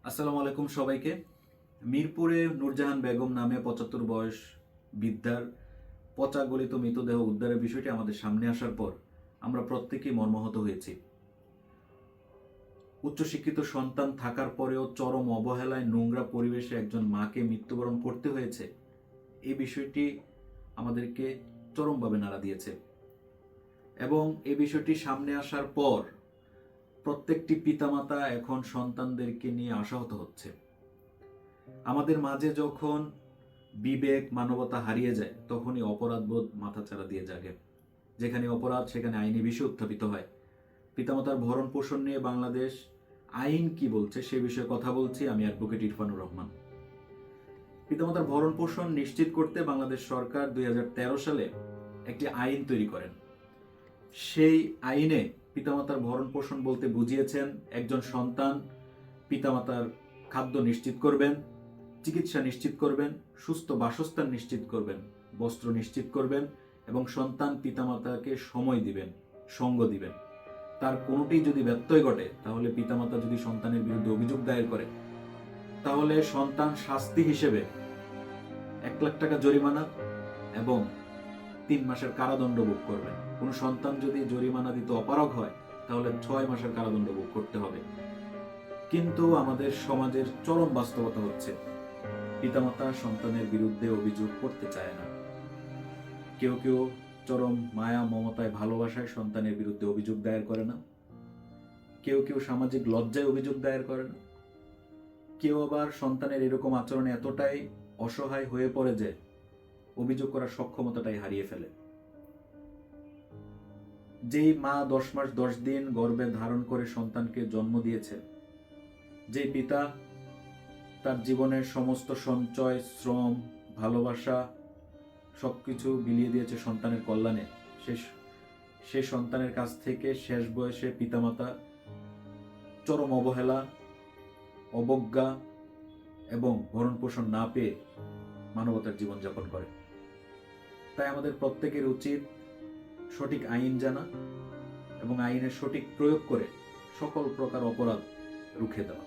আসসালামু আলাইকুম সবাইকে। মিরপুরে নূরজাহান বেগম নামে ৭৫ বয়স বৃদ্ধার পচা গলিত মৃতদেহ উদ্ধারের বিষয়টি আমাদের সামনে আসার পর আমরা প্রত্যেকেই মর্মাহত হয়েছি। উচ্চশিক্ষিত সন্তান থাকার পরেও চরম অবহেলায় নোংরা পরিবেশে একজন মাকে মৃত্যুবরণ করতে হয়েছে, এই বিষয়টি আমাদেরকে চরমভাবে নাড়া দিয়েছে। এবং এই বিষয়টি সামনে আসার পর প্রত্যেকটি পিতামাতা এখন সন্তানদেরকে নিয়ে আশাহত হচ্ছে। আমাদের মাঝে যখন বিবেক মানবতা হারিয়ে যায় তখনই অপরাধবোধ মাথাচাড়া দিয়ে জাগে। যেখানে অপরাধ সেখানে আইনি বিষয় উত্থাপিত হয়। পিতামাতার ভরণ পোষণ নিয়ে বাংলাদেশ আইন কি বলছে সে বিষয়ে কথা বলছি আমি, অ্যাডভোকেট ইরফানুর রহমান। পিতামাতার ভরণ পোষণ নিশ্চিত করতে বাংলাদেশ সরকার ২০১৩ সালে একটি আইন তৈরি করেন। সেই আইনে পিতামাতার ভরণ পোষণ বলতে বুঝিয়েছেন একজন সন্তান পিতামাতার খাদ্য নিশ্চিত করবেন, চিকিৎসা নিশ্চিত করবেন, সুস্থ বাসস্থান নিশ্চিত করবেন, বস্ত্র নিশ্চিত করবেন এবং সন্তান পিতামাতাকে সময় দিবেন, সঙ্গ দিবেন। তার কোনোটি যদি ব্যত্যয় ঘটে তাহলে পিতামাতা যদি সন্তানের বিরুদ্ধে অভিযোগ দায়ের করে তাহলে সন্তান শাস্তি হিসেবে ১ লাখ টাকা জরিমানা এবং ৩ মাসের কারাদণ্ড ভোগ করবেন। কোনো সন্তান যদি জরিমানা দিতে অপারগ হয় তাহলে ৬ মাসের কারাদণ্ড ভোগ করতে হবে। কিন্তু আমাদের সমাজের চরম বাস্তবতা হচ্ছে পিতামাতা সন্তানের বিরুদ্ধে অভিযোগ করতে চায় না। কেউ কেউ চরম মায়া মমতায় ভালোবাসায় সন্তানের বিরুদ্ধে অভিযোগ দায়ের করে না, কেউ কেউ সামাজিক লজ্জায় অভিযোগ দায়ের করে না, কেউ আবার সন্তানের এরকম আচরণে এতটাই অসহায় হয়ে পড়ে যে অভিযোগ করার সক্ষমতাটাই হারিয়ে ফেলে। যেই মা ১০ মাস ১০ দিন গর্ভে ধারণ করে সন্তানকে জন্ম দিয়েছে, যেই পিতা তার জীবনের সমস্ত সঞ্চয়, শ্রম, ভালোবাসা সবকিছু বিলিয়ে দিয়েছে সন্তানের কল্যাণে, সে সন্তানের কাছ থেকে শেষ বয়সে পিতামাতা চরম অবহেলা, অবজ্ঞা এবং ভরণ পোষণ না পেয়ে মানবতার জীবনযাপন করে। তাই আমাদের প্রত্যেকের উচিত সঠিক আইন জানা এবং আইনের সঠিক প্রয়োগ করে সকল প্রকার অপরাধ রুখে দেওয়া।